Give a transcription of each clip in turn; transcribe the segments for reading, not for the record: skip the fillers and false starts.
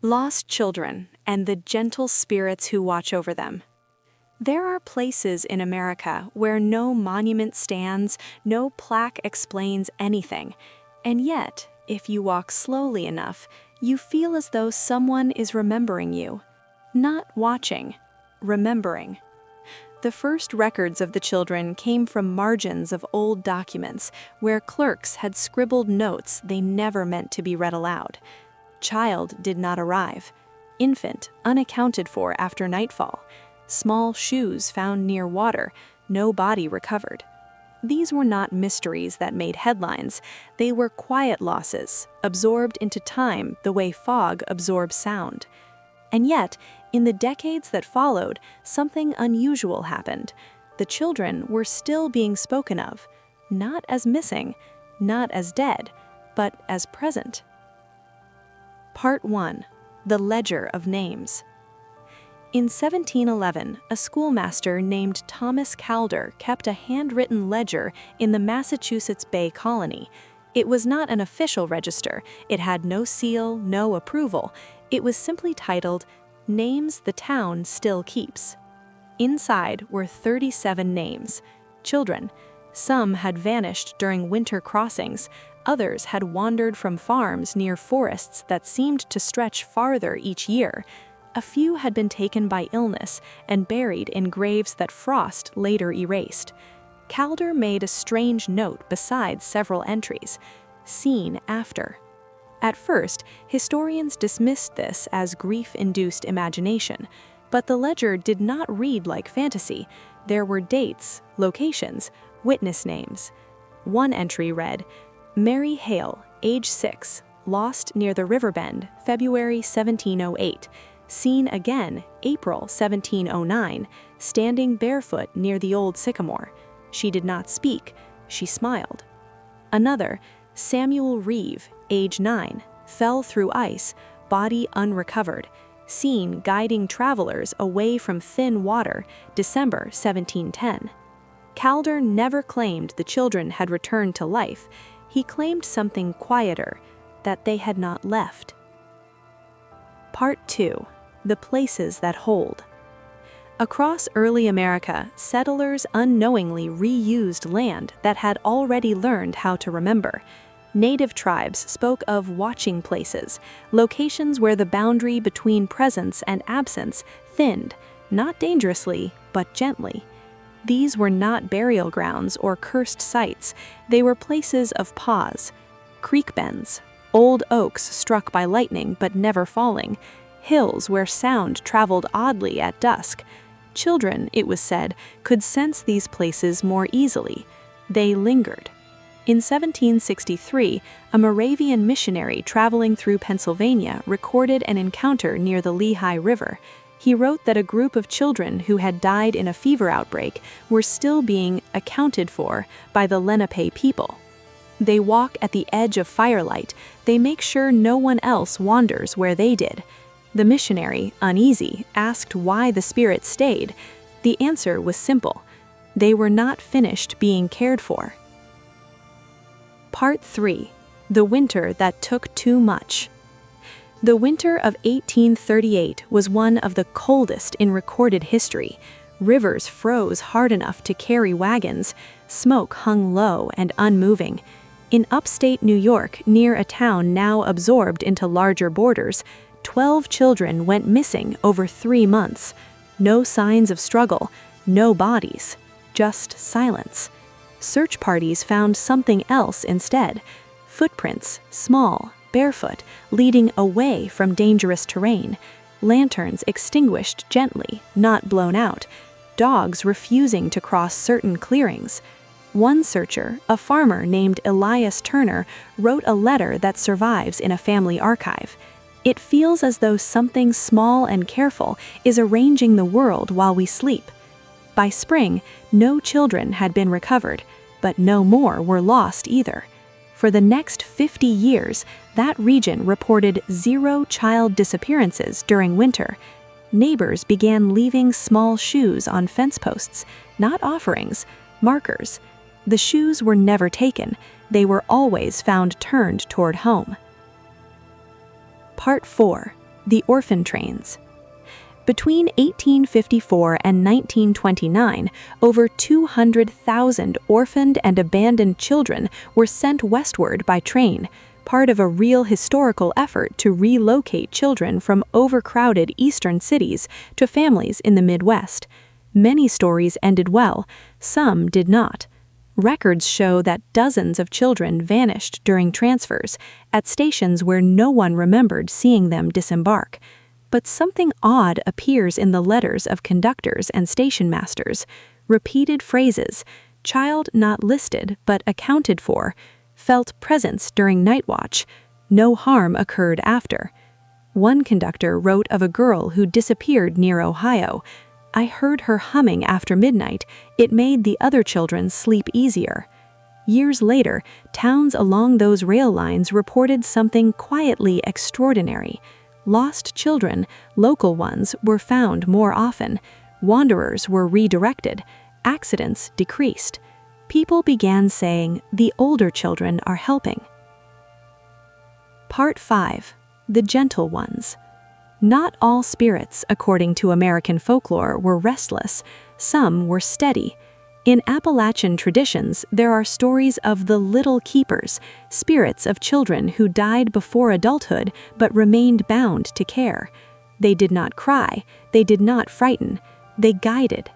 Lost children and the gentle spirits who watch over them. There are places in America where no monument stands, no plaque explains anything, and yet, if you walk slowly enough, you feel as though someone is remembering you. Not watching, remembering. The first records of the children came from margins of old documents where clerks had scribbled notes they never meant to be read aloud. Child did not arrive. Infant unaccounted for after nightfall. Small shoes found near water, no body recovered. These were not mysteries that made headlines. They were quiet losses, absorbed into time the way fog absorbs sound. And yet, in the decades that followed, something unusual happened. The children were still being spoken of, not as missing, not as dead, but as present. Part 1. The Ledger of Names. In 1711, a schoolmaster named Thomas Calder kept a handwritten ledger in the Massachusetts Bay Colony. It was not an official register. It had no seal, no approval. It was simply titled, "Names the Town Still Keeps." Inside were 37 names. Children. Some had vanished during winter crossings. Others had wandered from farms near forests that seemed to stretch farther each year. A few had been taken by illness and buried in graves that frost later erased. Calder made a strange note beside several entries. Seen after. At first, historians dismissed this as grief-induced imagination, but the ledger did not read like fantasy. There were dates, locations, witness names. One entry read, Mary Hale, age 6, lost near the Riverbend, February 1708. Seen again, April 1709, standing barefoot near the old sycamore. She did not speak, she smiled. Another, Samuel Reeve, age 9, fell through ice, body unrecovered. Seen guiding travelers away from thin water, December 1710. Calder never claimed the children had returned to life. He claimed something quieter, that they had not left. Part 2. The Places That Hold. Across early America, settlers unknowingly reused land that had already learned how to remember. Native tribes spoke of watching places, locations where the boundary between presence and absence thinned, not dangerously, but gently. These were not burial grounds or cursed sites. They were places of pause. Creek bends, old oaks struck by lightning but never falling, hills where sound traveled oddly at dusk. Children, it was said, could sense these places more easily. They lingered. In 1763, a Moravian missionary traveling through Pennsylvania recorded an encounter near the Lehigh River. He wrote that a group of children who had died in a fever outbreak were still being accounted for by the Lenape people. They walk at the edge of firelight. They make sure no one else wanders where they did. The missionary, uneasy, asked why the spirits stayed. The answer was simple. They were not finished being cared for. Part 3. The Winter That Took Too Much. The winter of 1838 was one of the coldest in recorded history. Rivers froze hard enough to carry wagons. Smoke hung low and unmoving. In upstate New York, near a town now absorbed into larger borders, 12 children went missing over 3 months. No signs of struggle, no bodies, just silence. Search parties found something else instead. Footprints, small, barefoot, leading away from dangerous terrain. Lanterns extinguished gently, not blown out. Dogs refusing to cross certain clearings. One searcher, a farmer named Elias Turner, wrote a letter that survives in a family archive. It feels as though something small and careful is arranging the world while we sleep. By spring, no children had been recovered, but no more were lost either. For the next 50 years, that region reported 0 child disappearances during winter. Neighbors began leaving small shoes on fence posts, not offerings, markers. The shoes were never taken. They were always found turned toward home. Part 4. the orphan trains. Between 1854 and 1929, over 200,000 orphaned and abandoned children were sent westward by train, part of a real historical effort to relocate children from overcrowded eastern cities to families in the Midwest. Many stories ended well, some did not. Records show that dozens of children vanished during transfers at stations where no one remembered seeing them disembark. But something odd appears in the letters of conductors and station masters. Repeated phrases, child not listed but accounted for, felt presence during night watch, no harm occurred after. One conductor wrote of a girl who disappeared near Ohio. I heard her humming after midnight. It made the other children sleep easier. Years later, towns along those rail lines reported something quietly extraordinary. Lost children, local ones, were found more often. Wanderers were redirected. Accidents decreased. People began saying, the older children are helping. Part 5. The Gentle Ones. Not all spirits, according to American folklore, were restless. Some were steady. In Appalachian traditions, there are stories of the Little Keepers, spirits of children who died before adulthood but remained bound to care. They did not cry, they did not frighten, they guided.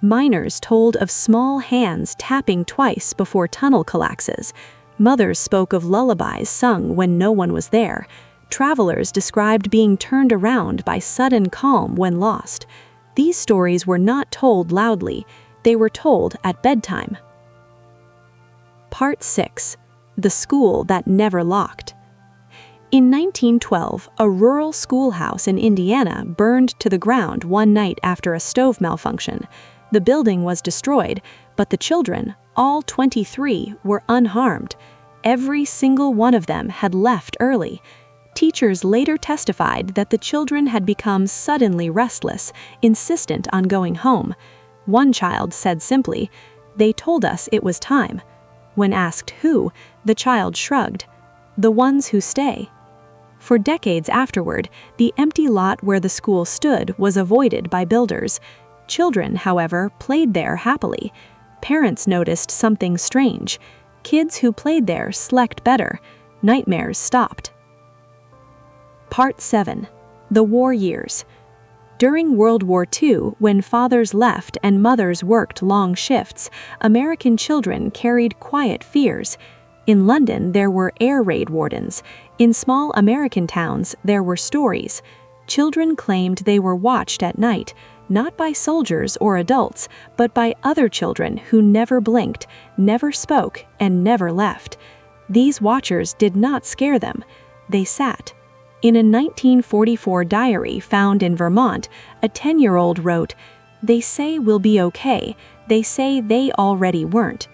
Miners told of small hands tapping twice before tunnel collapses. Mothers spoke of lullabies sung when no one was there. Travelers described being turned around by sudden calm when lost. These stories were not told loudly. They were told at bedtime. Part 6. The School That Never Locked. In 1912, a rural schoolhouse in Indiana burned to the ground one night after a stove malfunction. The building was destroyed, but the children, all 23, were unharmed. Every single one of them had left early. Teachers later testified that the children had become suddenly restless, insistent on going home. One child said simply, "They told us it was time." When asked who, the child shrugged, "The ones who stay." For decades afterward, the empty lot where the school stood was avoided by builders. Children, however, played there happily. Parents noticed something strange. Kids who played there slept better. Nightmares stopped. Part 7. The War Years. During World War II, when fathers left and mothers worked long shifts, American children carried quiet fears. In London, there were air raid wardens. In small American towns, there were stories. Children claimed they were watched at night, not by soldiers or adults, but by other children who never blinked, never spoke, and never left. These watchers did not scare them. They sat. In a 1944 diary found in Vermont, a 10-year-old wrote, "They say we'll be okay. They say they already weren't."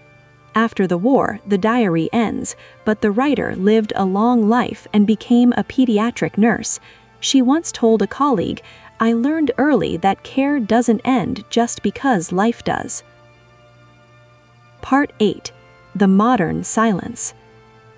After the war, the diary ends, but the writer lived a long life and became a pediatric nurse. She once told a colleague, "I learned early that care doesn't end just because life does." Part 8. The Modern Silence.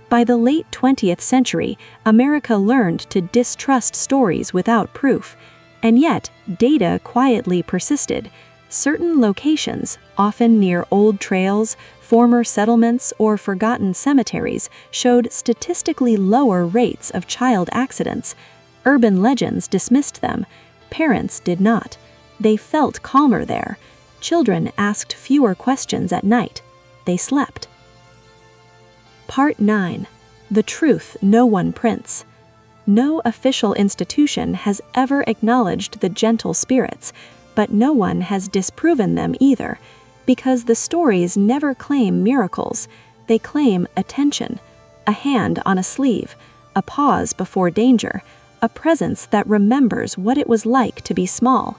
By the late 20th century, America learned to distrust stories without proof, and yet data quietly persisted. Certain locations, often near old trails, former settlements, or forgotten cemeteries, showed statistically lower rates of child accidents. Urban legends dismissed them. Parents did not. They felt calmer there. Children asked fewer questions at night. They slept. Part 9. The Truth No One Prints. No official institution has ever acknowledged the gentle spirits, but no one has disproven them either, because the stories never claim miracles. They claim attention, a hand on a sleeve, a pause before danger, a presence that remembers what it was like to be small.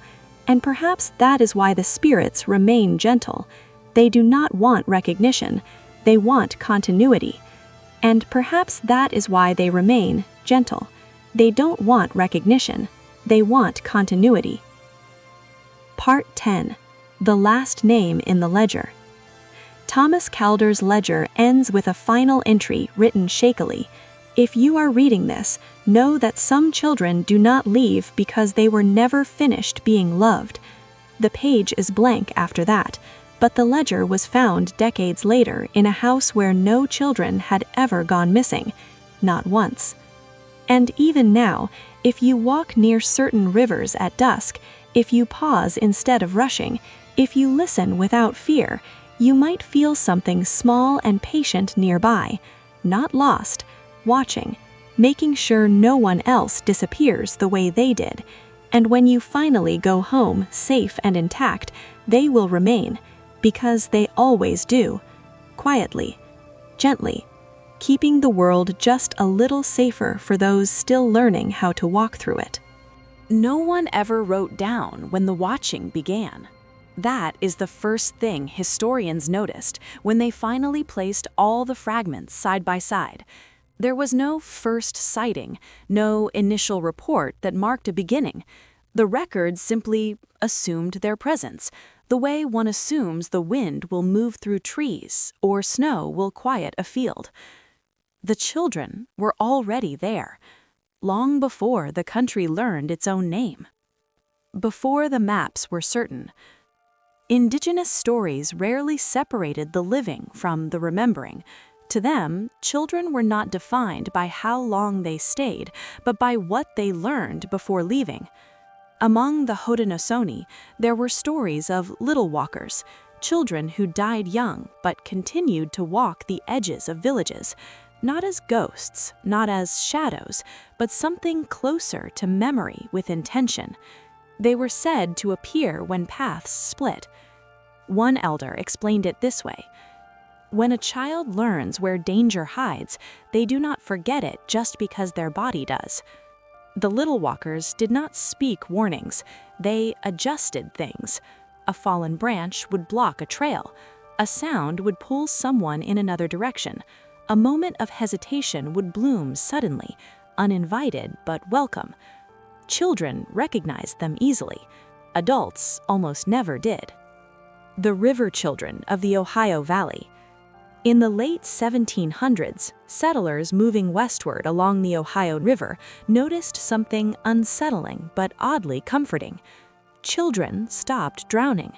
And perhaps that is why the spirits remain gentle. They do not want recognition. They want continuity. And perhaps that is why they remain gentle. They don't want recognition. They want continuity. Part 10. The Last Name in the Ledger. Thomas Calder's ledger ends with a final entry written shakily. If you are reading this, know that some children do not leave because they were never finished being loved. The page is blank after that, but the ledger was found decades later in a house where no children had ever gone missing, not once. And even now, if you walk near certain rivers at dusk, if you pause instead of rushing, if you listen without fear, you might feel something small and patient nearby, not lost, watching, making sure no one else disappears the way they did. And when you finally go home safe and intact, they will remain, because they always do, quietly, gently, keeping the world just a little safer for those still learning how to walk through it. No one ever wrote down when the watching began. That is the first thing historians noticed when they finally placed all the fragments side by side. There was no first sighting, no initial report that marked a beginning. The records simply assumed their presence, the way one assumes the wind will move through trees or snow will quiet a field. The children were already there, long before the country learned its own name. Before the maps were certain. Indigenous stories rarely separated the living from the remembering. To them, children were not defined by how long they stayed, but by what they learned before leaving. Among the Haudenosaunee, there were stories of little walkers, children who died young but continued to walk the edges of villages, not as ghosts, not as shadows, but something closer to memory with intention. They were said to appear when paths split. One elder explained it this way: when a child learns where danger hides, they do not forget it just because their body does. The little walkers did not speak warnings, they adjusted things. A fallen branch would block a trail. A sound would pull someone in another direction. A moment of hesitation would bloom suddenly, uninvited but welcome. Children recognized them easily. Adults almost never did. The river children of the Ohio Valley. In the late 1700s, settlers moving westward along the Ohio River noticed something unsettling but oddly comforting. Children stopped drowning.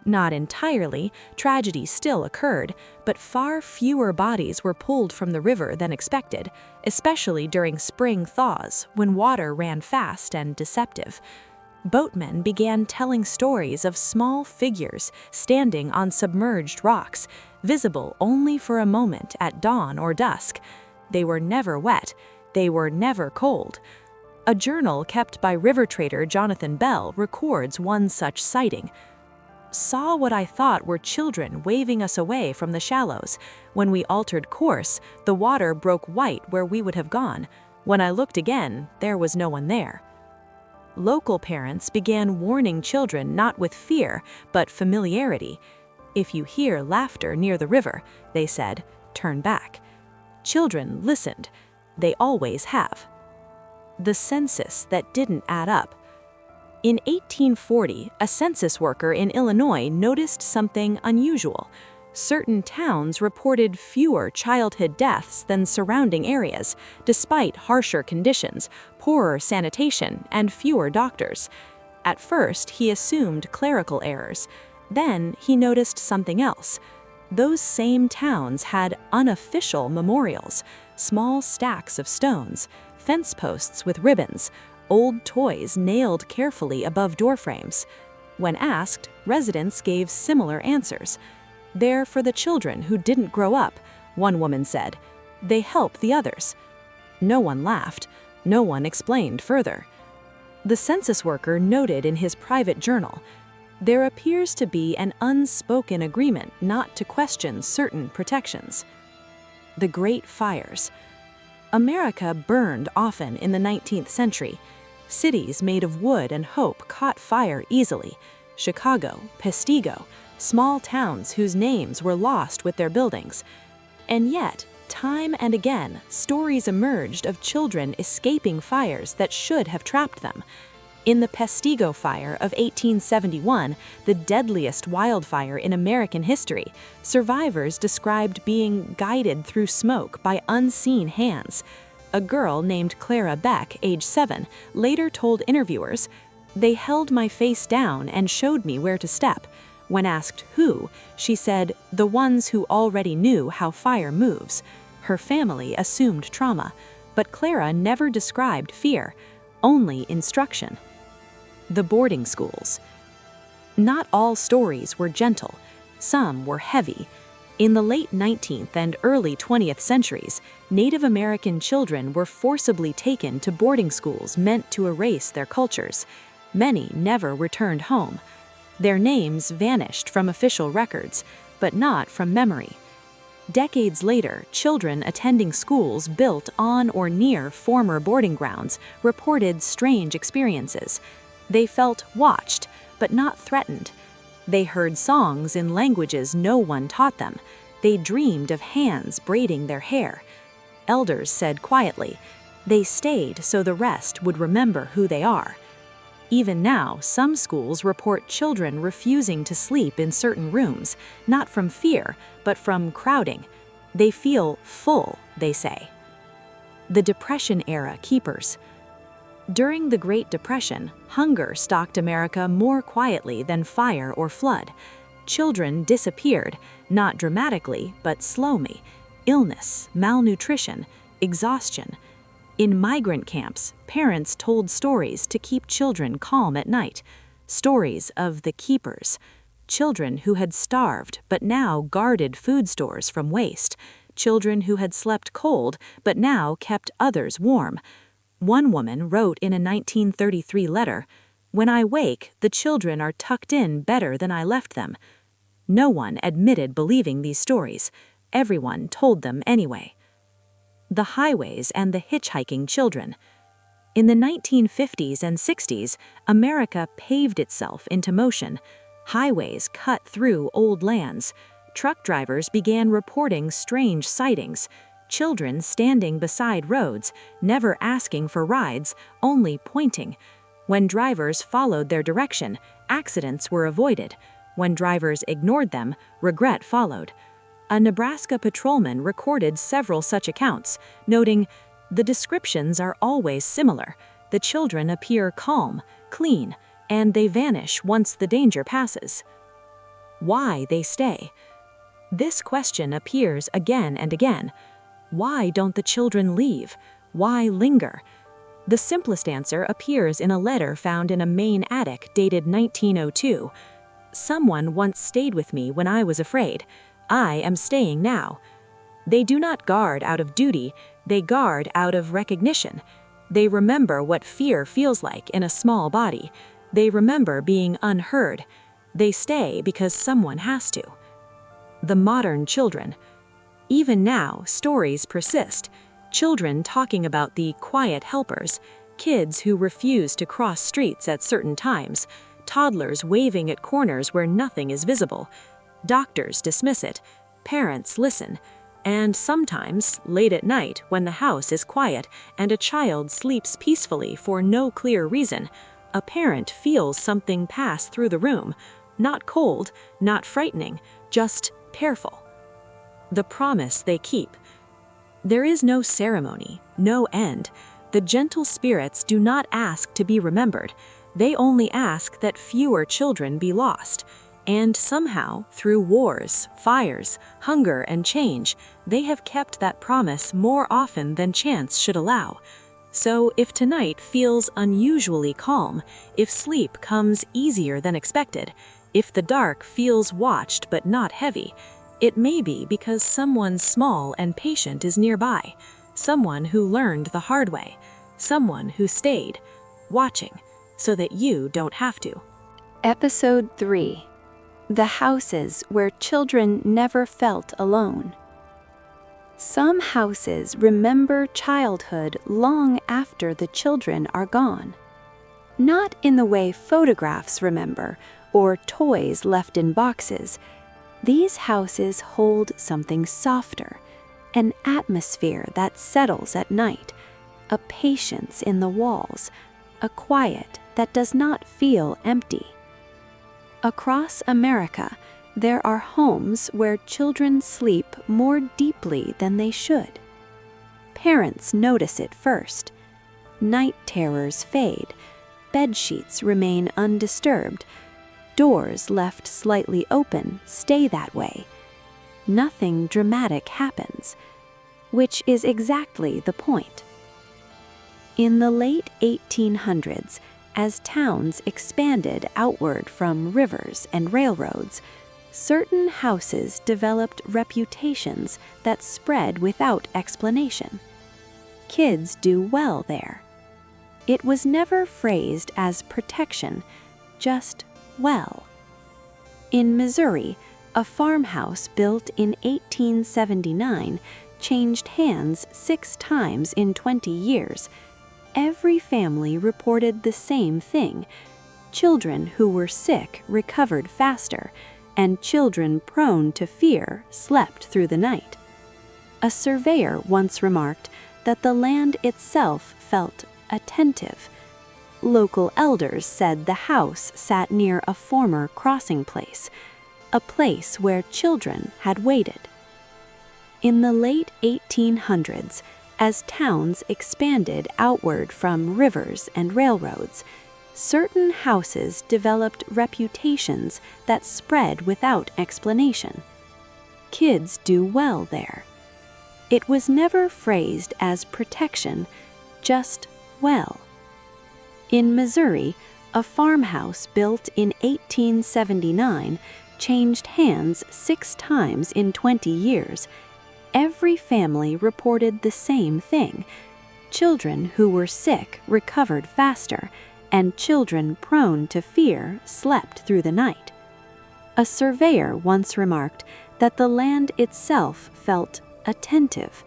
Not entirely, tragedy still occurred, but far fewer bodies were pulled from the river than expected, especially during spring thaws when water ran fast and deceptive. Boatmen began telling stories of small figures standing on submerged rocks, visible only for a moment at dawn or dusk. They were never wet, they were never cold. A journal kept by river trader Jonathan Bell records one such sighting. Saw what I thought were children waving us away from the shallows. When we altered course, the water broke white where we would have gone. When I looked again, there was no one there. Local parents began warning children not with fear, but familiarity. If you hear laughter near the river, they said, turn back. Children listened. They always have. The census that didn't add up. In 1840, a census worker in Illinois noticed something unusual. Certain towns reported fewer childhood deaths than surrounding areas, despite harsher conditions, poorer sanitation, and fewer doctors. At first, he assumed clerical errors. Then he noticed something else. Those same towns had unofficial memorials, small stacks of stones, fence posts with ribbons, old toys nailed carefully above doorframes. When asked, residents gave similar answers. They're for the children who didn't grow up, one woman said. They help the others. No one laughed. No one explained further. The census worker noted in his private journal, there appears to be an unspoken agreement not to question certain protections. The Great Fires. America burned often in the 19th century. Cities made of wood and hope caught fire easily. Chicago, Pestigo, small towns whose names were lost with their buildings. And yet, time and again, stories emerged of children escaping fires that should have trapped them. In the Pestigo Fire of 1871, the deadliest wildfire in American history, survivors described being guided through smoke by unseen hands. A girl named Clara Beck, age 7, later told interviewers, "They held my face down and showed me where to step. When asked who, she said, the ones who already knew how fire moves." Her family assumed trauma, but Clara never described fear, only instruction. The boarding schools. Not all stories were gentle. Some were heavy. In the late 19th and early 20th centuries, Native American children were forcibly taken to boarding schools meant to erase their cultures. Many never returned home. Their names vanished from official records, but not from memory. Decades later, children attending schools built on or near former boarding grounds reported strange experiences. They felt watched, but not threatened. They heard songs in languages no one taught them. They dreamed of hands braiding their hair. Elders said quietly, "They stayed so the rest would remember who they are." Even now, some schools report children refusing to sleep in certain rooms, not from fear, but from crowding. They feel full, they say. The Depression-era keepers. During the Great Depression, hunger stalked America more quietly than fire or flood. Children disappeared, not dramatically, but slowly. Illness, malnutrition, exhaustion. In migrant camps, parents told stories to keep children calm at night. Stories of the keepers. Children who had starved but now guarded food stores from waste. Children who had slept cold but now kept others warm. One woman wrote in a 1933 letter, "When I wake, the children are tucked in better than I left them." No one admitted believing these stories. Everyone told them anyway. The highways and the hitchhiking children. In the 1950s and 60s, America paved itself into motion. Highways cut through old lands. Truck drivers began reporting strange sightings. Children standing beside roads, never asking for rides, only pointing. When drivers followed their direction, accidents were avoided. When drivers ignored them, regret followed. A Nebraska patrolman recorded several such accounts, noting, "The descriptions are always similar. The children appear calm, clean, and they vanish once the danger passes." Why they stay? This question appears again and again. Why don't the children leave? Why linger? The simplest answer appears in a letter found in a Maine attic dated 1902. "Someone once stayed with me when I was afraid. I am staying now." They do not guard out of duty, they guard out of recognition. They remember what fear feels like in a small body. They remember being unheard. They stay because someone has to. The modern children. Even now, stories persist. Children talking about the quiet helpers, kids who refuse to cross streets at certain times, toddlers waving at corners where nothing is visible. Doctors dismiss it, parents listen, and sometimes, late at night when the house is quiet and a child sleeps peacefully for no clear reason, a parent feels something pass through the room, not cold, not frightening, just careful. The promise they keep. There is no ceremony, no end. The gentle spirits do not ask to be remembered. They only ask that fewer children be lost. And somehow, through wars, fires, hunger, and change, they have kept that promise more often than chance should allow. So if tonight feels unusually calm, if sleep comes easier than expected, if the dark feels watched but not heavy, it may be because someone small and patient is nearby, someone who learned the hard way, someone who stayed, watching, so that you don't have to. Episode 3. The houses where children never felt alone. Some houses remember childhood long after the children are gone. Not in the way photographs remember or toys left in boxes. These houses hold something softer, an atmosphere that settles at night, a patience in the walls, a quiet that does not feel empty. Across America, there are homes where children sleep more deeply than they should. Parents notice it first. Night terrors fade. Bedsheets remain undisturbed. Doors left slightly open stay that way. Nothing dramatic happens, which is exactly the point. In the late 1800s, as towns expanded outward from rivers and railroads, certain houses developed reputations that spread without explanation. Kids do well there. It was never phrased as protection, just well. In Missouri, a farmhouse built in 1879 changed hands 6 times in 20 years. Every family reported the same thing. Children who were sick recovered faster, and children prone to fear slept through the night. A surveyor once remarked that the land itself felt attentive. Local elders said the house sat near a former crossing place, a place where children had waited. In the late 1800s, as towns expanded outward from rivers and railroads, certain houses developed reputations that spread without explanation. Kids do well there. It was never phrased as protection, just well. In Missouri, a farmhouse built in 1879 changed hands 6 times in 20 years. Every family reported the same thing. Children who were sick recovered faster, and children prone to fear slept through the night. A surveyor once remarked that the land itself felt attentive.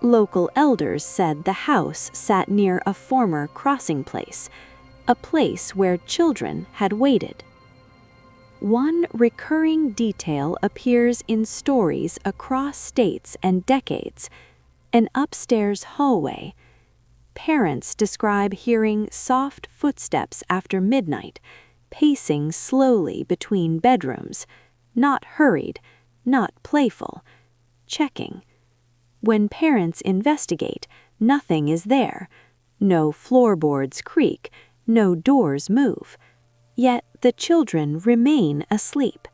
Local elders said the house sat near a former crossing place, a place where children had waited. One recurring detail appears in stories across states and decades: an upstairs hallway. Parents describe hearing soft footsteps after midnight, pacing slowly between bedrooms, not hurried, not playful, checking. When parents investigate, nothing is there. No floorboards creak, no doors move. Yet the children remain asleep.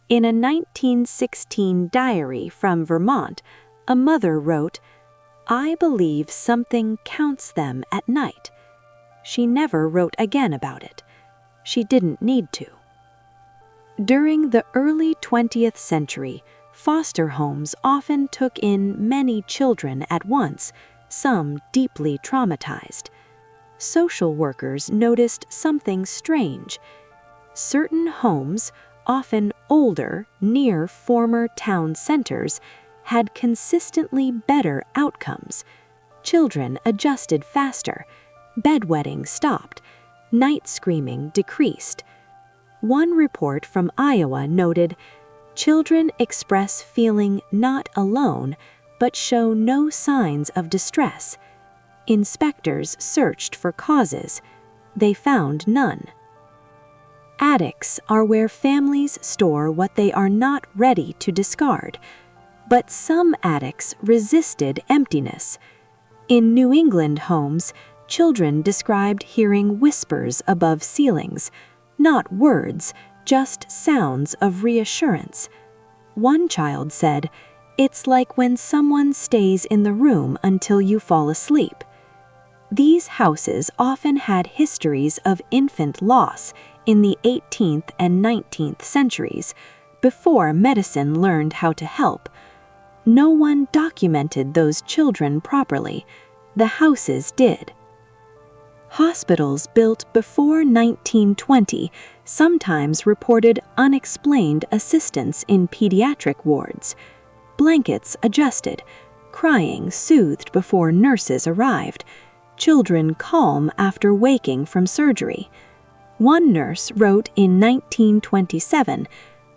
In a 1916 diary from Vermont, a mother wrote, "I believe something counts them at night." She never wrote again about it. She didn't need to. During the early 20th century, foster homes often took in many children at once, some deeply traumatized. Social workers noticed something strange. Certain homes, often older, near former town centers, had consistently better outcomes. Children adjusted faster, bedwetting stopped, night screaming decreased. One report from Iowa noted, "Children express feeling not alone, but show no signs of distress." Inspectors searched for causes. They found none. Attics are where families store what they are not ready to discard. But some attics resisted emptiness. In New England homes, children described hearing whispers above ceilings, not words, just sounds of reassurance. One child said, "It's like when someone stays in the room until you fall asleep." These houses often had histories of infant loss in the 18th and 19th centuries, before medicine learned how to help. No one documented those children properly. The houses did. Hospitals built before 1920 sometimes reported unexplained assistance in pediatric wards. Blankets adjusted, crying soothed before nurses arrived, children calm after waking from surgery. One nurse wrote in 1927,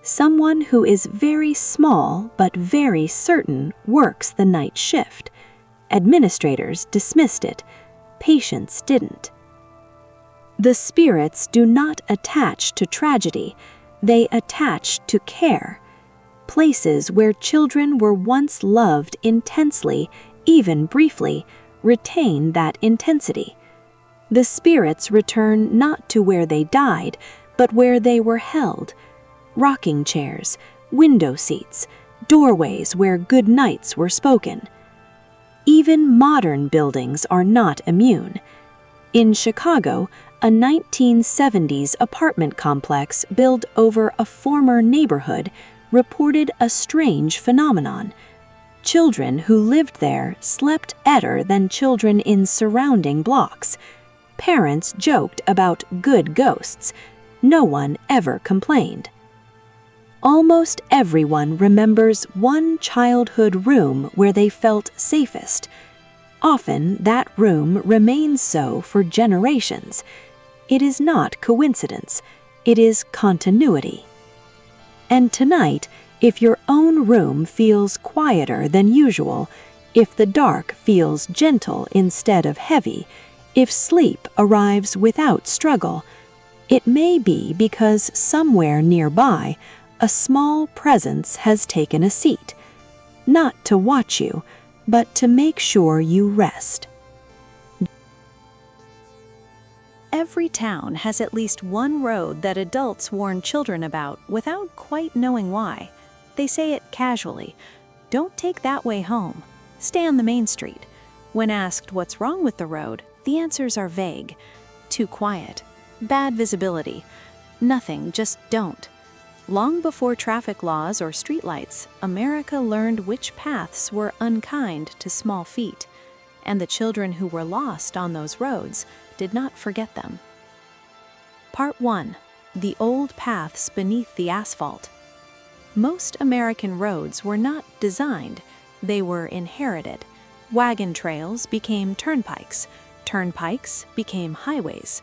"Someone who is very small but very certain works the night shift." Administrators dismissed it. Patients didn't. The spirits do not attach to tragedy. They attach to care. Places where children were once loved intensely even briefly, retain that intensity. The spirits return not to where they died, but where they were held. Rocking chairs, window seats, doorways where good nights were spoken. Even modern buildings are not immune. In Chicago, a 1970s apartment complex built over a former neighborhood reported a strange phenomenon. Children who lived there slept better than children in surrounding blocks. Parents joked about good ghosts. No one ever complained. Almost everyone remembers one childhood room where they felt safest. Often that room remains so for generations. It is not coincidence, it is continuity. And tonight, if your own room feels quieter than usual, if the dark feels gentle instead of heavy, if sleep arrives without struggle, it may be because somewhere nearby, a small presence has taken a seat, not to watch you, but to make sure you rest. Every town has at least one road that adults warn children about without quite knowing why. They say it casually. Don't take that way home. Stay on the main street. When asked what's wrong with the road, the answers are vague. Too quiet. Bad visibility. Nothing, just don't. Long before traffic laws or streetlights, America learned which paths were unkind to small feet, and the children who were lost on those roads did not forget them. Part 1. The old paths beneath the asphalt. Most American roads were not designed, they were inherited. Wagon trails became turnpikes. Turnpikes became highways.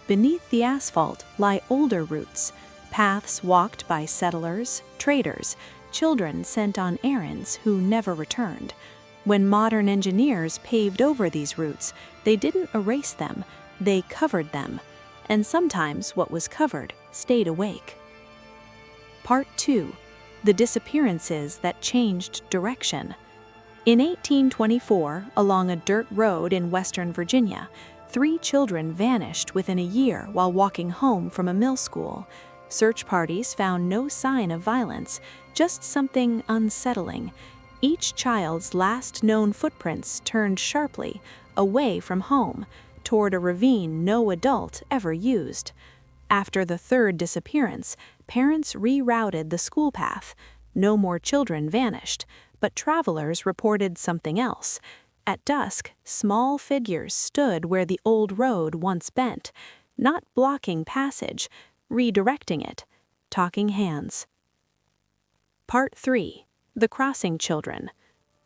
Beneath the asphalt lie older routes, paths walked by settlers, traders, children sent on errands who never returned. When modern engineers paved over these routes, they didn't erase them, they covered them. And sometimes what was covered stayed awake. Part 2. The disappearances that changed direction. In 1824, along a dirt road in Western Virginia, 3 children vanished within a year while walking home from a mill school. Search parties found no sign of violence, just something unsettling. Each child's last known footprints turned sharply, away from home, toward a ravine no adult ever used. After the 3rd disappearance, parents rerouted the school path. No more children vanished, but travelers reported something else. At dusk, small figures stood where the old road once bent, not blocking passage, redirecting it, talking hands. Part 3. The crossing children.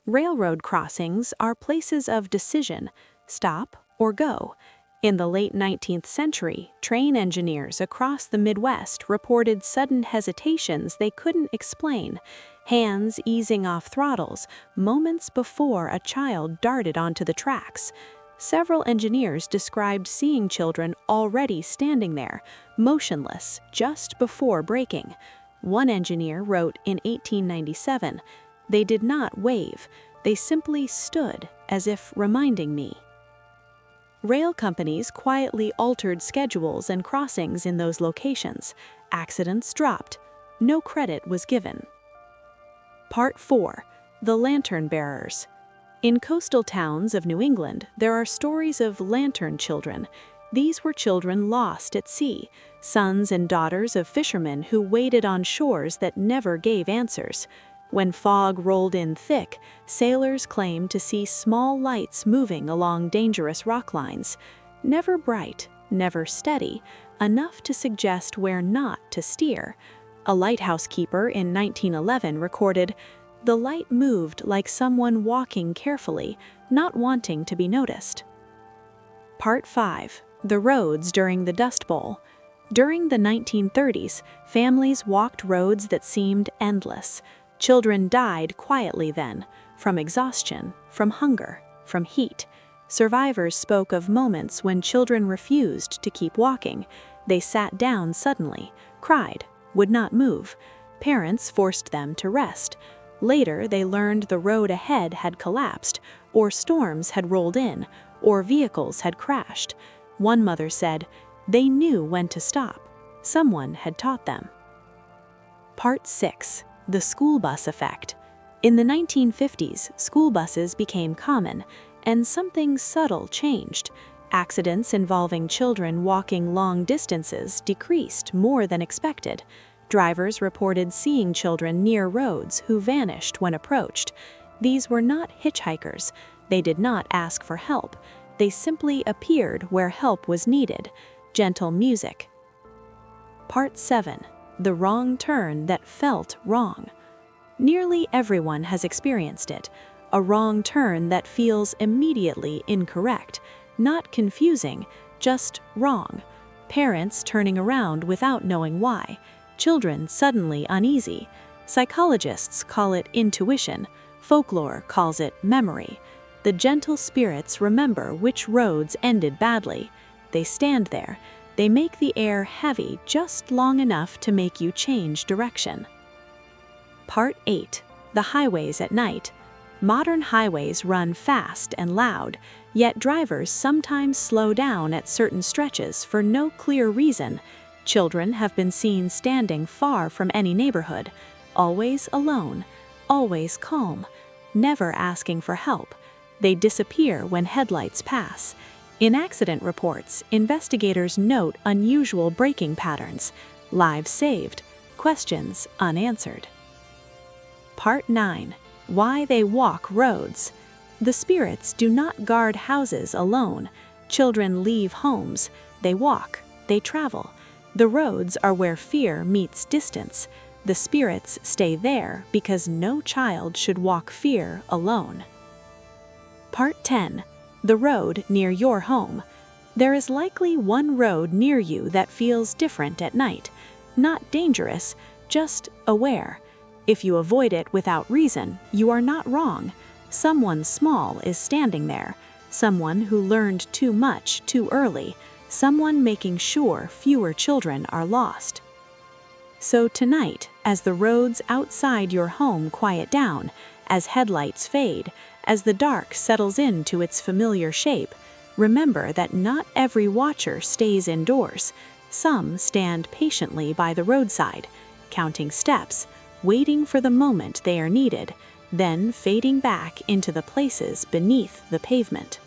Railroad crossings are places of decision, stop or go. In the late 19th century, train engineers across the Midwest reported sudden hesitations they couldn't explain, hands easing off throttles moments before a child darted onto the tracks. Several engineers described seeing children already standing there, motionless, just before braking. One engineer wrote in 1897, "They did not wave, they simply stood as if reminding me." Rail companies quietly altered schedules and crossings in those locations. Accidents dropped. No credit was given. Part 4. The Lantern Bearers. In coastal towns of New England, there are stories of lantern children. These were children lost at sea, sons and daughters of fishermen who waited on shores that never gave answers. When fog rolled in thick, sailors claimed to see small lights moving along dangerous rock lines. Never bright, never steady, enough to suggest where not to steer. A lighthouse keeper in 1911 recorded, "The light moved like someone walking carefully, not wanting to be noticed." Part 5. The roads during the Dust Bowl. During the 1930s, families walked roads that seemed endless. Children died quietly then, from exhaustion, from hunger, from heat. Survivors spoke of moments when children refused to keep walking. They sat down suddenly, cried, would not move. Parents forced them to rest. Later, they learned the road ahead had collapsed, or storms had rolled in, or vehicles had crashed. One mother said, "They knew when to stop. Someone had taught them." Part 6. The school bus effect. In the 1950s, school buses became common, and something subtle changed. Accidents involving children walking long distances decreased more than expected. Drivers reported seeing children near roads who vanished when approached. These were not hitchhikers. They did not ask for help. They simply appeared where help was needed. Gentle music. Part 7. The wrong turn that felt wrong. Nearly everyone has experienced it. A wrong turn that feels immediately incorrect. Not confusing, just wrong. Parents turning around without knowing why. Children suddenly uneasy. Psychologists call it intuition. Folklore calls it memory. The gentle spirits remember which roads ended badly. They stand there. They make the air heavy just long enough to make you change direction. Part 8. The highways at night. Modern highways run fast and loud, yet drivers sometimes slow down at certain stretches for no clear reason. Children have been seen standing far from any neighborhood, always alone, always calm, never asking for help. They disappear when headlights pass. In accident reports, investigators note unusual braking patterns, lives saved, questions unanswered. Part 9. Why they walk roads. The spirits do not guard houses alone. Children leave homes. They walk. They travel. The roads are where fear meets distance. The spirits stay there because no child should walk fear alone. Part 10. The road near your home. There is likely one road near you that feels different at night. Not dangerous, just aware. If you avoid it without reason, you are not wrong. Someone small is standing there. Someone who learned too much too early. Someone making sure fewer children are lost. So tonight, as the roads outside your home quiet down, as headlights fade, as the dark settles into its familiar shape, remember that not every watcher stays indoors. Some stand patiently by the roadside, counting steps, waiting for the moment they are needed, then fading back into the places beneath the pavement.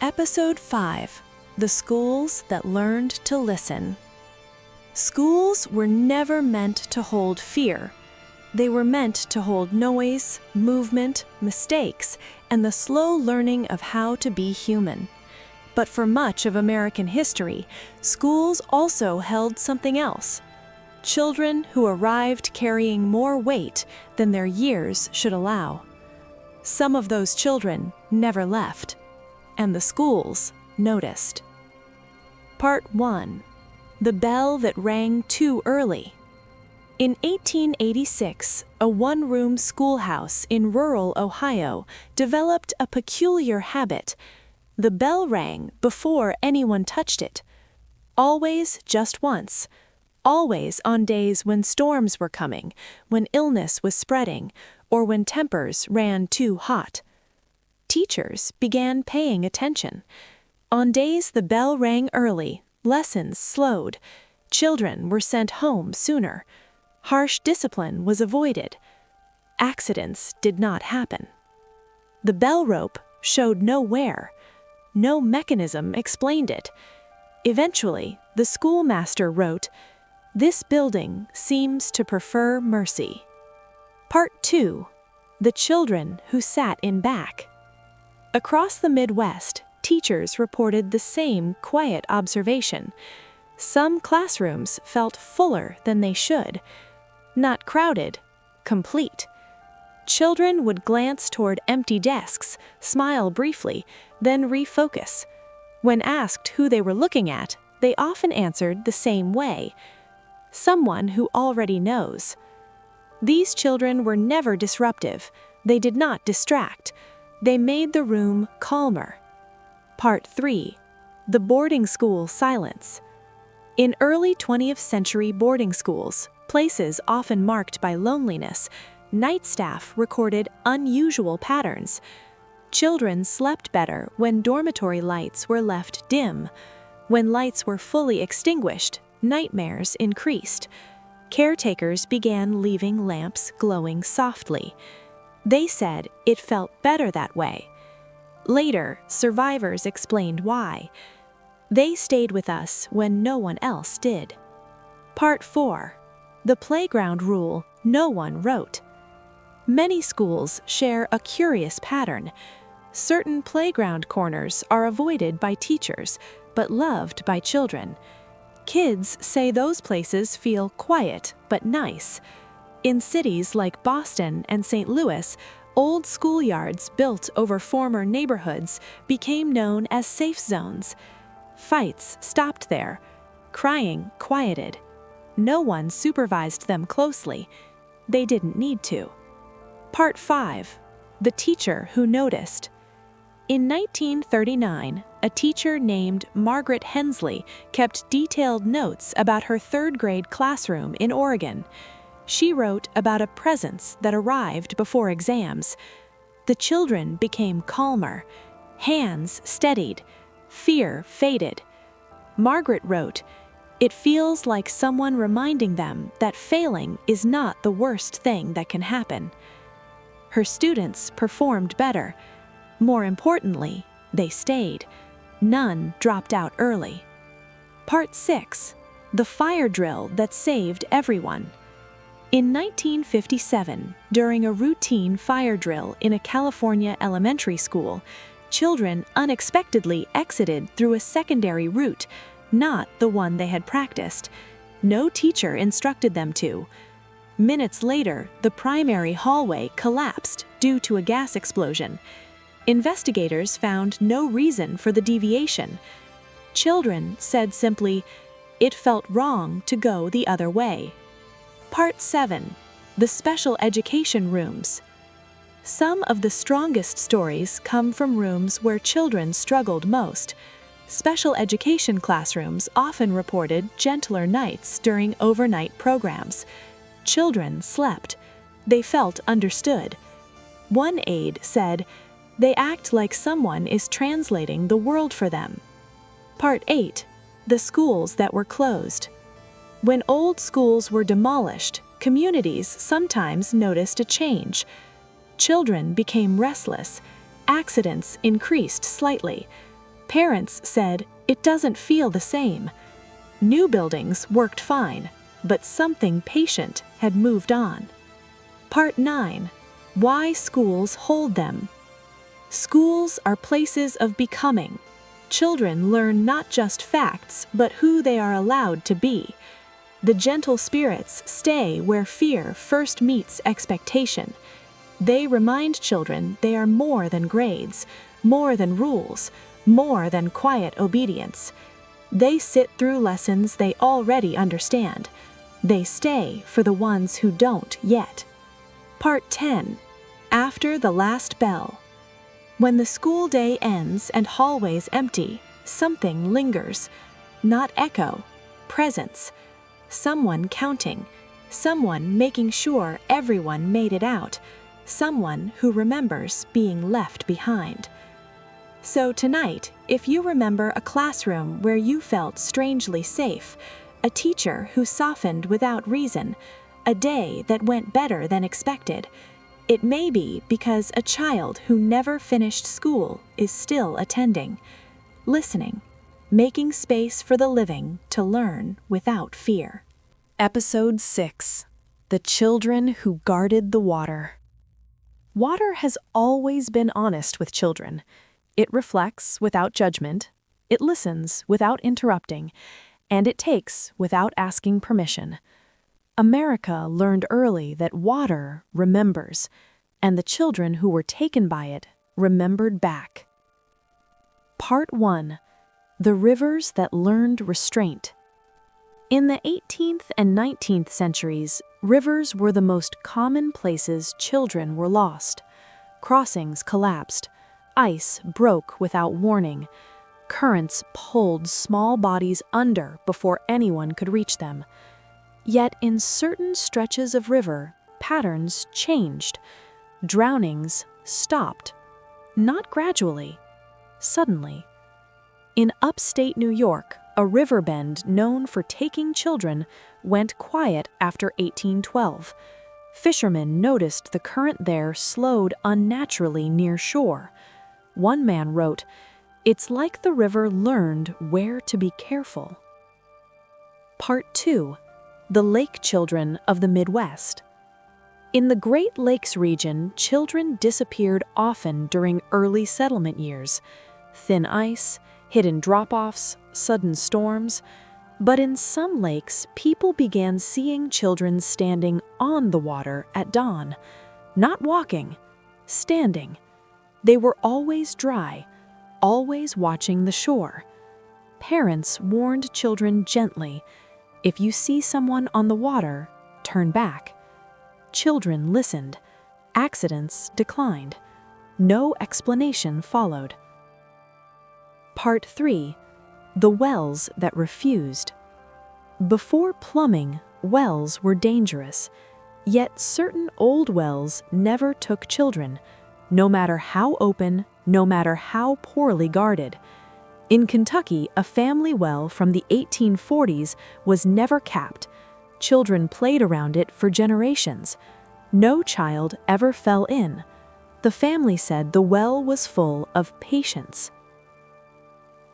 Episode 5. The Schools That Learned to Listen. Schools were never meant to hold fear. They were meant to hold noise, movement, mistakes, and the slow learning of how to be human. But for much of American history, schools also held something else. Children who arrived carrying more weight than their years should allow. Some of those children never left, and the schools noticed. Part 1. The Bell That Rang Too Early. In 1886, a one-room schoolhouse in rural Ohio developed a peculiar habit. The bell rang before anyone touched it. Always just once. Always on days when storms were coming, when illness was spreading, or when tempers ran too hot. Teachers began paying attention. On days the bell rang early, lessons slowed. Children were sent home sooner. Harsh discipline was avoided. Accidents did not happen. The bell rope showed no wear. No mechanism explained it. Eventually, the schoolmaster wrote, "This building seems to prefer mercy." Part 2. The Children Who Sat in Back. Across the Midwest, teachers reported the same quiet observation. Some classrooms felt fuller than they should. Not crowded, complete. Children would glance toward empty desks, smile briefly, then refocus. When asked who they were looking at, they often answered the same way. Someone who already knows. These children were never disruptive. They did not distract. They made the room calmer. Part 3. The Boarding School Silence. In early 20th century boarding schools, places often marked by loneliness, night staff recorded unusual patterns. Children slept better when dormitory lights were left dim. When lights were fully extinguished, nightmares increased. Caretakers began leaving lamps glowing softly. They said it felt better that way. Later, survivors explained why. They stayed with us when no one else did. Part 4. The playground rule no one wrote. Many schools share a curious pattern. Certain playground corners are avoided by teachers, but loved by children. Kids say those places feel quiet but nice. In cities like Boston and St. Louis, old schoolyards built over former neighborhoods became known as safe zones. Fights stopped there. Crying quieted. No one supervised them closely. They didn't need to. Part 5. The teacher who noticed. In 1939, a teacher named Margaret Hensley kept detailed notes about her third-grade classroom in Oregon. She wrote about a presence that arrived before exams. The children became calmer. Hands steadied. Fear faded. Margaret wrote, "It feels like someone reminding them that failing is not the worst thing that can happen." Her students performed better. More importantly, they stayed. None dropped out early. Part 6. The fire drill that saved everyone. In 1957, during a routine fire drill in a California elementary school, children unexpectedly exited through a secondary route, not the one they had practiced. No teacher instructed them to. Minutes later, the primary hallway collapsed due to a gas explosion. Investigators found no reason for the deviation. Children said simply, "It felt wrong to go the other way." Part 7. The special education rooms. Some of the strongest stories come from rooms where children struggled most. Special education classrooms often reported gentler nights during overnight programs. Children slept. They felt understood. One aide said, "They act like someone is translating the world for them." Part 8. The schools that were closed. When old schools were demolished, communities sometimes noticed a change. Children became restless. Accidents increased slightly. Parents said, "It doesn't feel the same." New buildings worked fine, but something patient had moved on. Part 9. Why schools hold them. Schools are places of becoming. Children learn not just facts, but who they are allowed to be. The gentle spirits stay where fear first meets expectation. They remind children they are more than grades, more than rules, more than quiet obedience. They sit through lessons they already understand. They stay for the ones who don't yet. Part 10. After the last bell. When the school day ends and hallways empty, something lingers. Not echo, presence. Someone counting. Someone making sure everyone made it out. Someone who remembers being left behind. So tonight, if you remember a classroom where you felt strangely safe, a teacher who softened without reason, a day that went better than expected, it may be because a child who never finished school is still attending, listening, making space for the living to learn without fear. Episode 6. The Children Who Guarded the Water. Water has always been honest with children. It reflects without judgment, it listens without interrupting, and it takes without asking permission. America learned early that water remembers, and the children who were taken by it remembered back. Part 1. The Rivers That Learned Restraint. In the 18th and 19th centuries, rivers were the most common places children were lost. Crossings collapsed. Ice broke without warning. Currents pulled small bodies under before anyone could reach them. Yet in certain stretches of river, patterns changed. Drownings stopped. not gradually, suddenly. In upstate New York, a river bend known for taking children went quiet after 1812. Fishermen noticed the current there slowed unnaturally near shore. One man wrote, "It's like the river learned where to be careful." Part 2. The Lake Children of the Midwest. In the Great Lakes region, children disappeared often during early settlement years. Thin ice, hidden drop-offs, sudden storms. But in some lakes, people began seeing children standing on the water at dawn. Not walking, standing. They were always dry, always watching the shore. Parents warned children gently, "If you see someone on the water, turn back." Children listened. Accidents declined. No explanation followed. Part 3. The Wells that Refused. Before plumbing, wells were dangerous. Yet certain old wells never took children, no matter how open, no matter how poorly guarded. In Kentucky, a family well from the 1840s was never capped. Children played around it for generations. No child ever fell in. The family said the well was full of patience.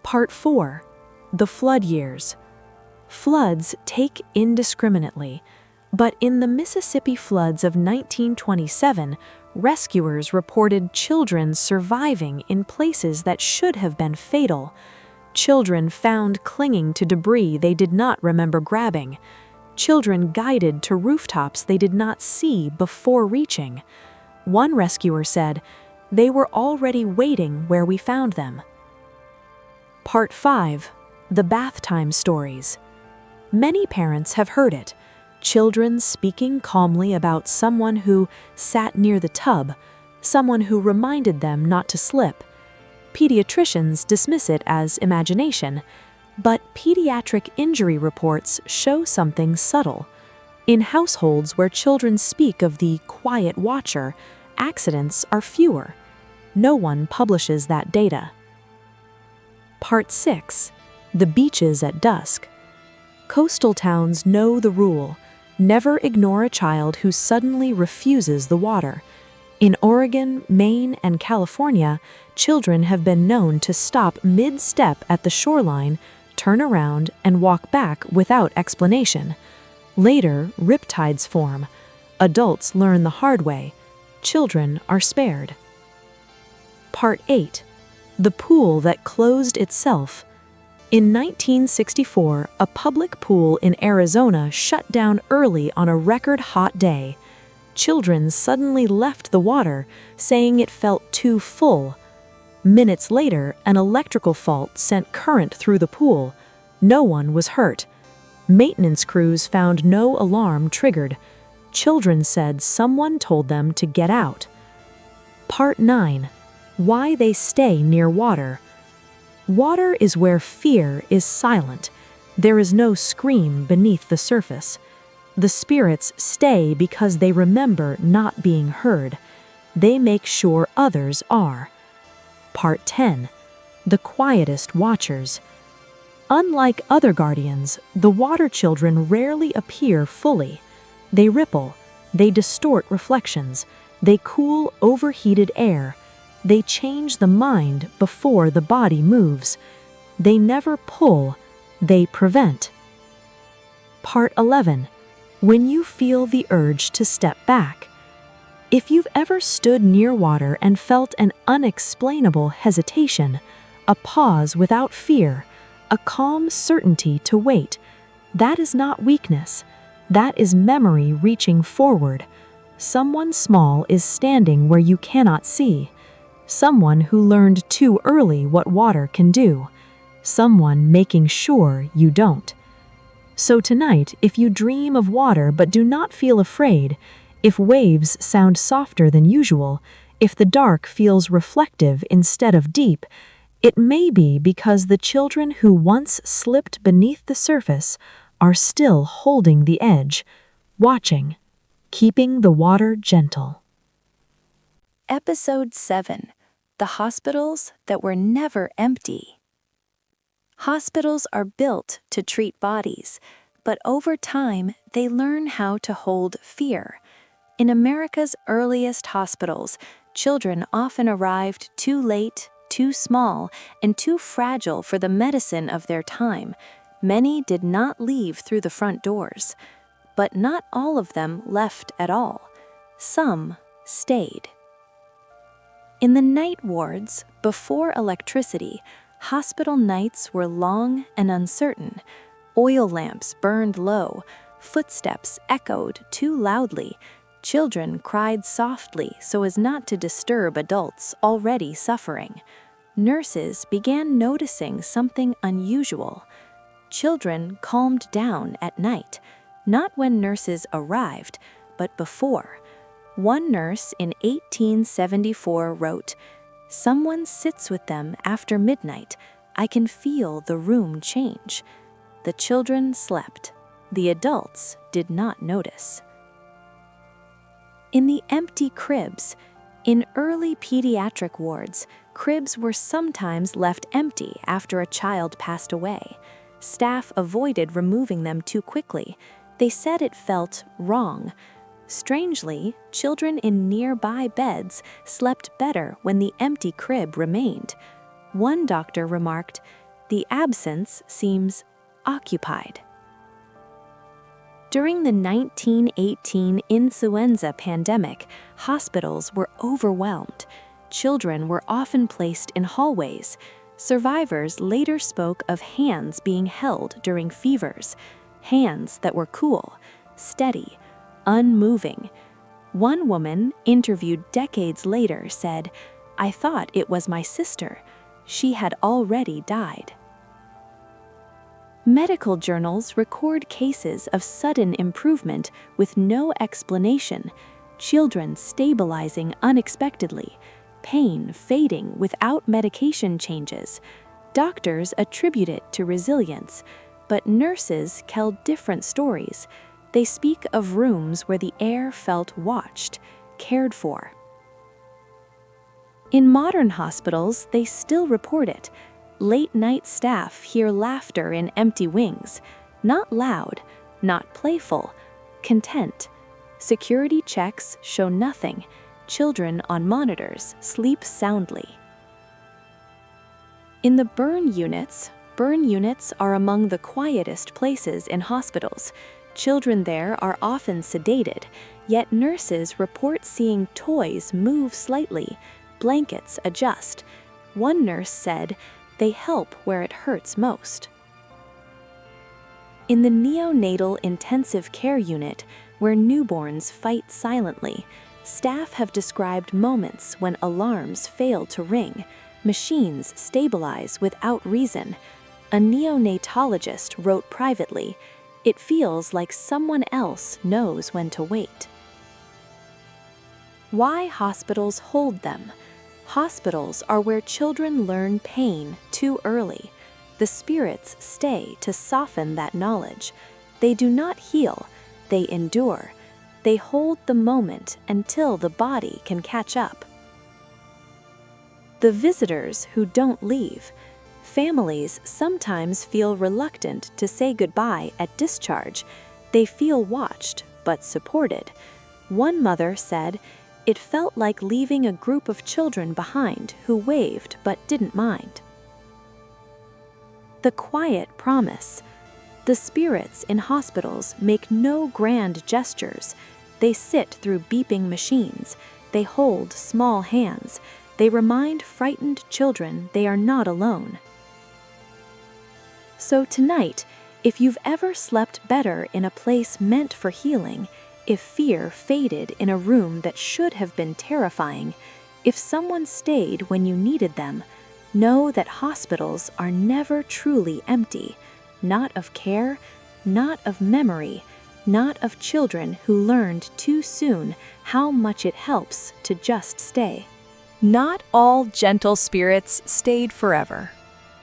Part 4. The Flood Years. Floods take indiscriminately, but in the Mississippi floods of 1927, rescuers reported children surviving in places that should have been fatal. Children found clinging to debris they did not remember grabbing. Children guided to rooftops they did not see before reaching. One rescuer said, "They were already waiting where we found them." Part 5. The Bath Time Stories. Many parents have heard it. Children speaking calmly about someone who sat near the tub, someone who reminded them not to slip. Pediatricians dismiss it as imagination, but pediatric injury reports show something subtle. In households where children speak of the quiet watcher, accidents are fewer. No one publishes that data. Part 6. The Beaches at Dusk. Coastal towns know the rule. Never ignore a child who suddenly refuses the water. In Oregon, Maine, and California, children have been known to stop mid-step at the shoreline, turn around, and walk back without explanation. Later, riptides form. Adults learn the hard way. Children are spared. Part 8. The Pool That Closed Itself. In 1964, a public pool in Arizona shut down early on a record hot day. Children suddenly left the water, saying it felt too full. Minutes later, an electrical fault sent current through the pool. No one was hurt. Maintenance crews found no alarm triggered. Children said someone told them to get out. Part 9. Why They Stay Near Water. Water is where fear is silent. There is no scream beneath the surface. The spirits stay because they remember not being heard. They make sure others are. Part 10. The Quietest Watchers. Unlike other guardians, the water children rarely appear fully. They ripple, they distort reflections, they cool overheated air. They change the mind before the body moves. They never pull, they prevent. Part 11. When you feel the urge to step back. If you've ever stood near water and felt an unexplainable hesitation, a pause without fear, a calm certainty to wait, that is not weakness. That is memory reaching forward. Someone small is standing where you cannot see. Someone who learned too early what water can do. Someone making sure you don't. So tonight, if you dream of water but do not feel afraid, if waves sound softer than usual, if the dark feels reflective instead of deep, it may be because the children who once slipped beneath the surface are still holding the edge, watching, keeping the water gentle. Episode 7. the hospitals that were never empty. Hospitals are built to treat bodies, but over time they learn how to hold fear. In America's earliest hospitals, children often arrived too late, too small, and too fragile for the medicine of their time. Many did not leave through the front doors, but not all of them left at all. Some stayed. In the night wards, before electricity, hospital nights were long and uncertain. Oil lamps burned low, footsteps echoed too loudly, children cried softly so as not to disturb adults already suffering. Nurses began noticing something unusual. Children calmed down at night, not when nurses arrived, but before. One nurse in 1874 wrote, "Someone sits with them after midnight. I can feel the room change." The children slept. The adults did not notice. In the empty cribs, in early pediatric wards, cribs were sometimes left empty after a child passed away. Staff avoided removing them too quickly. They said it felt wrong. Strangely, children in nearby beds slept better when the empty crib remained. One doctor remarked, "The absence seems occupied." During the 1918 influenza pandemic, hospitals were overwhelmed. Children were often placed in hallways. Survivors later spoke of hands being held during fevers, hands that were cool, steady, unmoving. One woman, interviewed decades later, said, "I thought it was my sister. She had already died." Medical journals record cases of sudden improvement with no explanation, children stabilizing unexpectedly, pain fading without medication changes. Doctors attribute it to resilience, but nurses tell different stories. They speak of rooms where the air felt watched, cared for. In modern hospitals, they still report it. Late-night staff hear laughter in empty wings, not loud, not playful, content. Security checks show nothing. Children on monitors sleep soundly. In the burn units are among the quietest places in hospitals. Children there are often sedated, yet nurses report seeing toys move slightly, blankets adjust. One nurse said, "They help where it hurts most." In the neonatal intensive care unit, where newborns fight silently, staff have described moments when alarms fail to ring, machines stabilize without reason. A neonatologist wrote privately, "It feels like someone else knows when to wait." Why hospitals hold them? Hospitals are where children learn pain too early. The spirits stay to soften that knowledge. They do not heal, they endure. They hold the moment until the body can catch up. The visitors who don't leave. Families sometimes feel reluctant to say goodbye at discharge. They feel watched but supported. One mother said, "It felt like leaving a group of children behind who waved but didn't mind." The quiet promise. The spirits in hospitals make no grand gestures. They sit through beeping machines. They hold small hands. They remind frightened children they are not alone. So tonight, if you've ever slept better in a place meant for healing, if fear faded in a room that should have been terrifying, if someone stayed when you needed them, know that hospitals are never truly empty, not of care, not of memory, not of children who learned too soon how much it helps to just stay. Not all gentle spirits stayed forever.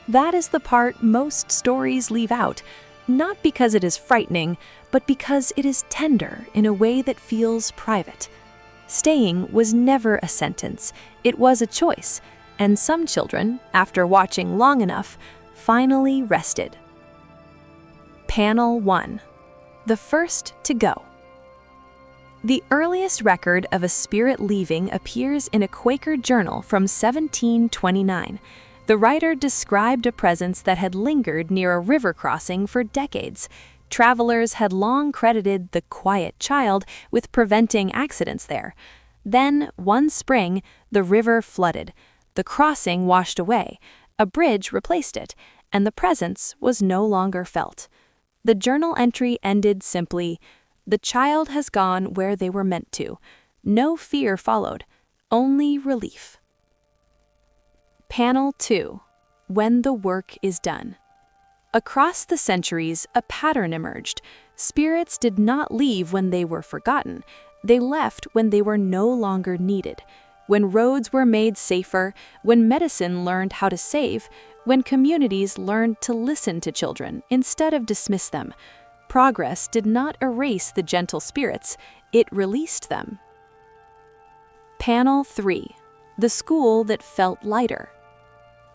That is the part most stories leave out, not because it is frightening, but because it is tender in a way that feels private. Staying was never a sentence, it was a choice. and some children, after watching long enough, finally rested. Panel 1. The first to go. The earliest record of a spirit leaving appears in a Quaker journal from 1729. The writer described a presence that had lingered near a river crossing for decades. Travelers had long credited the quiet child with preventing accidents there. Then, one spring, the river flooded. The crossing washed away, a bridge replaced it, and the presence was no longer felt. The journal entry ended simply, "The child has gone where they were meant to." No fear followed, only relief. Panel 2. When the work is done. Across the centuries, a pattern emerged. Spirits did not leave when they were forgotten. They left when they were no longer needed. When roads were made safer, when medicine learned how to save, when communities learned to listen to children instead of dismiss them. Progress did not erase the gentle spirits, it released them. Panel 3. The school that felt lighter.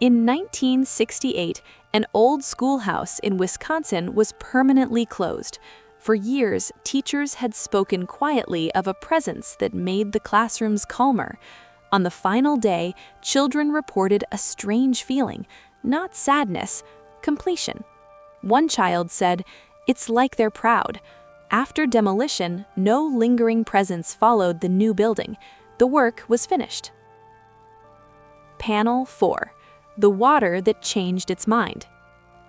In 1968, an old schoolhouse in Wisconsin was permanently closed. For years, teachers had spoken quietly of a presence that made the classrooms calmer. On the final day, children reported a strange feeling, not sadness, completion. One child said, "It's like they're proud." After demolition, no lingering presence followed the new building. The work was finished. Panel 4. The water that changed its mind.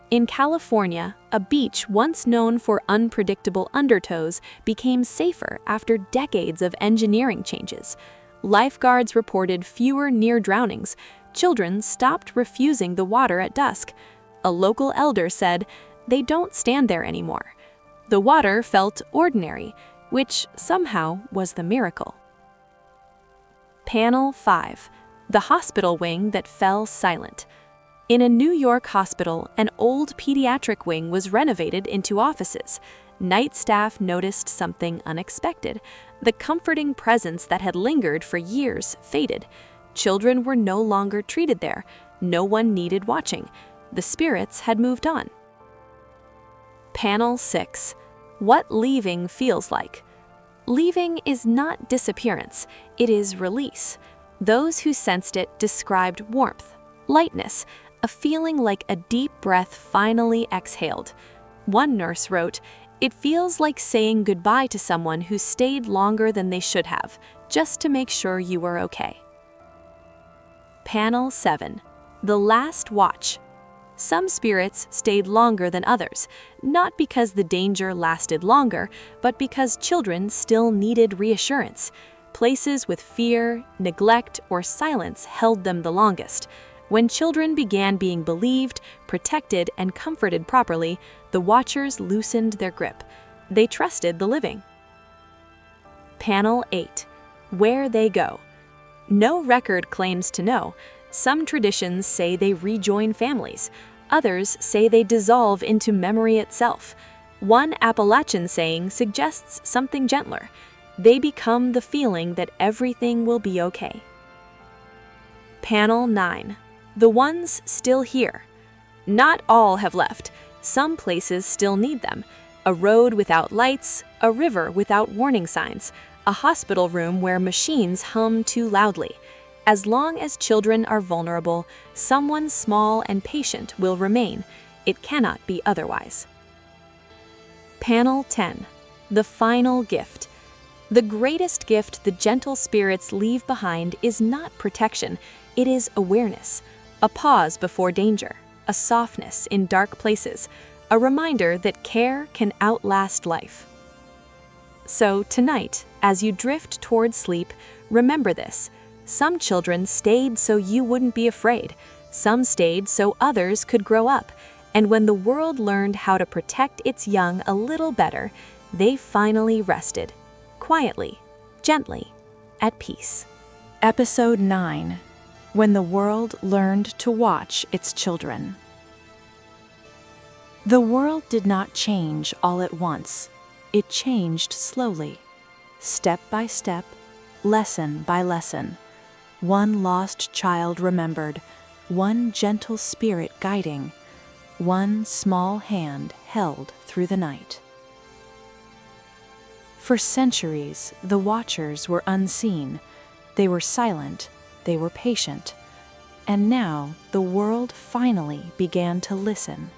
In California, a beach once known for unpredictable undertows became safer after decades of engineering changes. Lifeguards reported fewer near drownings. Children stopped refusing the water at dusk. A local elder said, "They don't stand there anymore." The water felt ordinary, which somehow was the miracle. Panel 5. The hospital wing that fell silent. In a New York hospital, an old pediatric wing was renovated into offices. Night staff noticed something unexpected. The comforting presence that had lingered for years faded. Children were no longer treated there. No one needed watching. The spirits had moved on. Panel 6. What leaving feels like. Leaving is not disappearance, it is release. Those who sensed it described warmth, lightness, a feeling like a deep breath finally exhaled. One nurse wrote, "It feels like saying goodbye to someone who stayed longer than they should have, just to make sure you were okay." Panel 7. The last watch. Some spirits stayed longer than others, not because the danger lasted longer, but because children still needed reassurance. Places with fear, neglect, or silence held them the longest. When children began being believed, protected, and comforted properly, the watchers loosened their grip. They trusted the living. Panel 8. Where they go. No record claims to know. Some traditions say they rejoin families. Others say they dissolve into memory itself. One Appalachian saying suggests something gentler. They become the feeling that everything will be okay. Panel 9. The ones still here. Not all have left. Some places still need them. A road without lights, a river without warning signs, a hospital room where machines hum too loudly. As long as children are vulnerable, someone small and patient will remain. It cannot be otherwise. Panel 10. The final gift. The greatest gift the gentle spirits leave behind is not protection, it is awareness. A pause before danger, a softness in dark places, a reminder that care can outlast life. So tonight, as you drift toward sleep, remember this. Some children stayed so you wouldn't be afraid. Some stayed so others could grow up. And when the world learned how to protect its young a little better, they finally rested. Quietly, gently, at peace. Episode 9. When the world learned to watch its children. The world did not change all at once. It changed slowly, step by step, lesson by lesson. one lost child remembered, one gentle spirit guiding, one small hand held through the night. For centuries, the watchers were unseen. They were silent, they were patient, and now the world finally began to listen.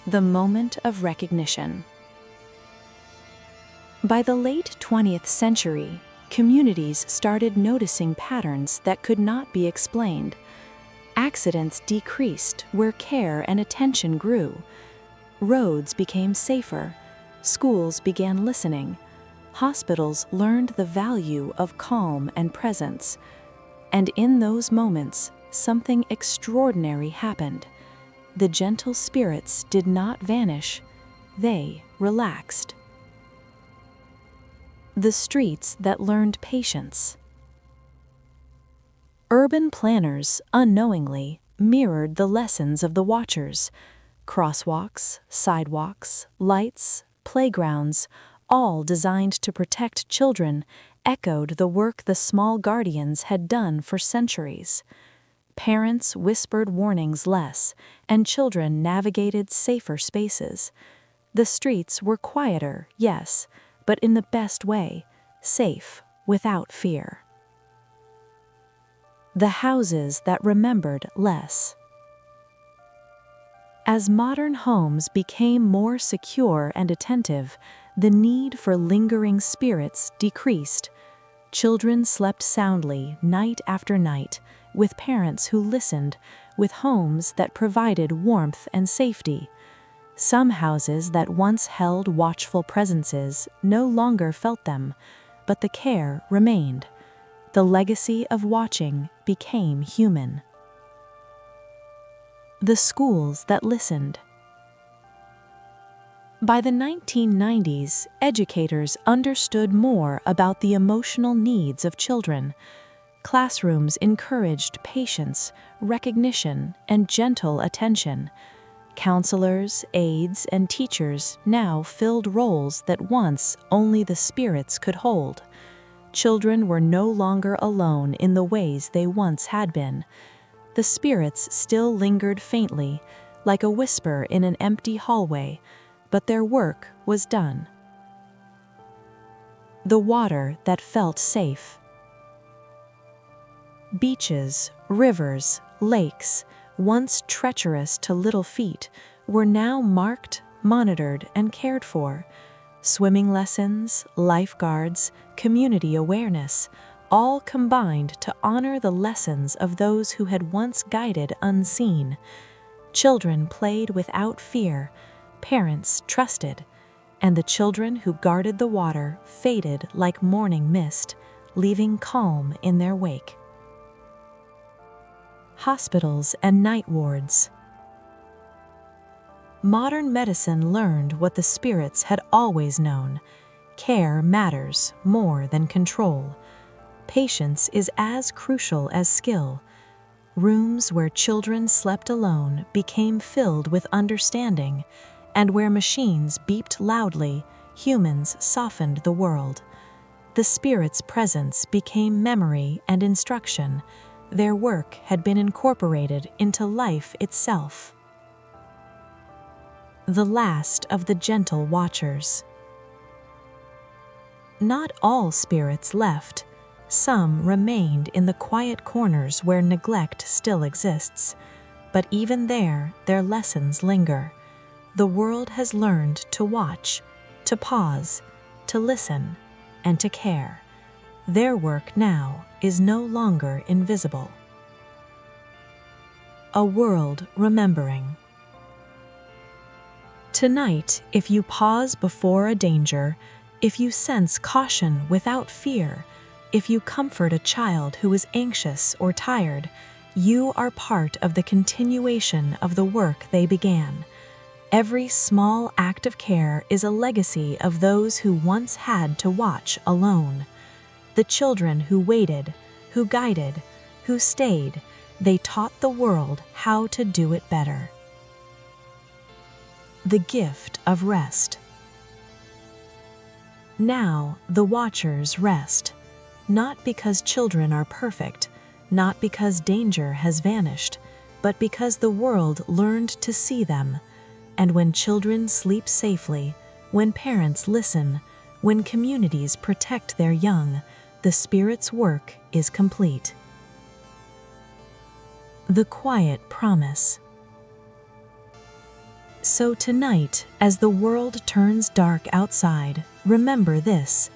The moment of recognition. By the late 20th century, communities started noticing patterns that could not be explained. Accidents decreased where care and attention grew. Roads became safer. Schools began listening. Hospitals learned the value of calm and presence. And in those moments, something extraordinary happened. The gentle spirits did not vanish. They relaxed. The streets that learned patience. Urban planners, unknowingly, mirrored the lessons of the watchers. Crosswalks, sidewalks, lights, playgrounds, all designed to protect children, echoed the work the small guardians had done for centuries. Parents whispered warnings less, and children navigated safer spaces. The streets were quieter, yes, but in the best way, safe, without fear. The houses that remembered less. As modern homes became more secure and attentive, the need for lingering spirits decreased. Children slept soundly night after night, with parents who listened, with homes that provided warmth and safety. Some houses that once held watchful presences no longer felt them, but the care remained. The legacy of watching became human. The schools that listened. By the 1990s, educators understood more about the emotional needs of children. Classrooms encouraged patience, recognition, and gentle attention. Counselors, aides, and teachers now filled roles that once only the spirits could hold. Children were no longer alone in the ways they once had been. The spirits still lingered faintly, like a whisper in an empty hallway, but their work was done. The water that felt safe. Beaches, rivers, lakes, once treacherous to little feet, were now marked, monitored, and cared for. Swimming lessons, lifeguards, community awareness, all combined to honor the lessons of those who had once guided unseen. Children played without fear, parents trusted, and the children who guarded the water faded like morning mist, leaving calm in their wake. Hospitals and night wards. Modern medicine learned what the spirits had always known. Care matters more than control. Patience is as crucial as skill. Rooms where children slept alone became filled with understanding, and where machines beeped loudly, humans softened the world. The spirit's presence became memory and instruction. Their work had been incorporated into life itself. The last of the gentle watchers. Not all spirits left. Some remained in the quiet corners where neglect still exists. But even there, their lessons linger. The world has learned to watch, to pause, to listen, and to care. Their work now is no longer invisible. A world remembering. Tonight, if you pause before a danger, if you sense caution without fear, if you comfort a child who is anxious or tired, you are part of the continuation of the work they began. Every small act of care is a legacy of those who once had to watch alone. The children who waited, who guided, who stayed, they taught the world how to do it better. The gift of rest. Now the watchers rest. not because children are perfect, not because danger has vanished, but because the world learned to see them. And when children sleep safely, when parents listen, when communities protect their young, the Spirit's work is complete. The Quiet Promise. So tonight, as the world turns dark outside, remember this: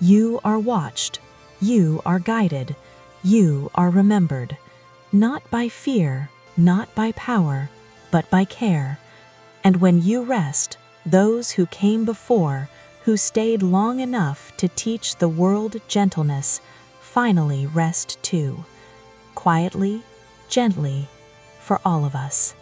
you are watched, you are guided, you are remembered, not by fear, not by power, but by care. And when you rest, those who came before, who stayed long enough to teach the world gentleness, finally rest too, quietly, gently, for all of us.